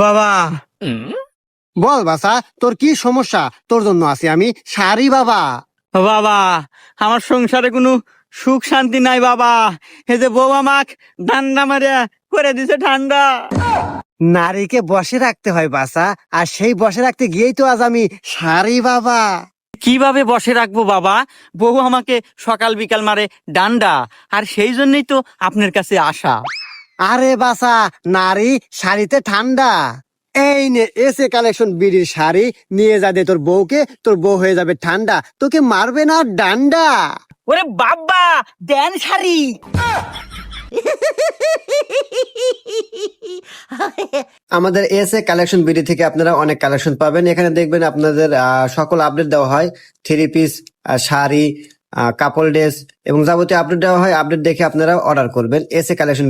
বাবা, বল বাসা, তোর কি সমস্যা? তোর জন্য আছি আমি শাড়ি বাবা। বাবা, আমার সংসারে কোনো সুখ শান্তি নাই বাবা। এই যে বউ আমাক ঠান্ডা মারিয়া করে দিছে ঠান্ডা। নারীকে বসে রাখতে হয় বাসা, আর সেই বসে রাখতে গিয়েই তো আজ আমি শাড়ি বাবা। কিভাবে বসে রাখবো বাবা? বউ আমাকে সকাল বিকাল মারে ডান্ডা, আর সেই জন্যই তো আপনার কাছে আসা। আরে বাসা, নারী শাড়িতে ঠান্ডা। এই নে এসে কালেকশন বিড়ির শাড়ি, নিয়ে যা দে তোর বউকে, তোর বউ হয়ে যাবে ঠান্ডা, তোকে মারবে না ডান্ডা। ওরে বাবা, দেন শাড়ি। আমাদের এসে কালেকশন বিডি থেকে আপনারা অনেক কালেকশন পাবেন। এখানে দেখবেন আপনাদের সকল আপডেট দেওয়া হয়, থ্রি পিস, শাড়ি, কাপড় ড্রেস এবং যাবতীয় আপডেট দেওয়া হয়। আপডেট দেখে আপনারা অর্ডার করবেন এসে কালেকশন।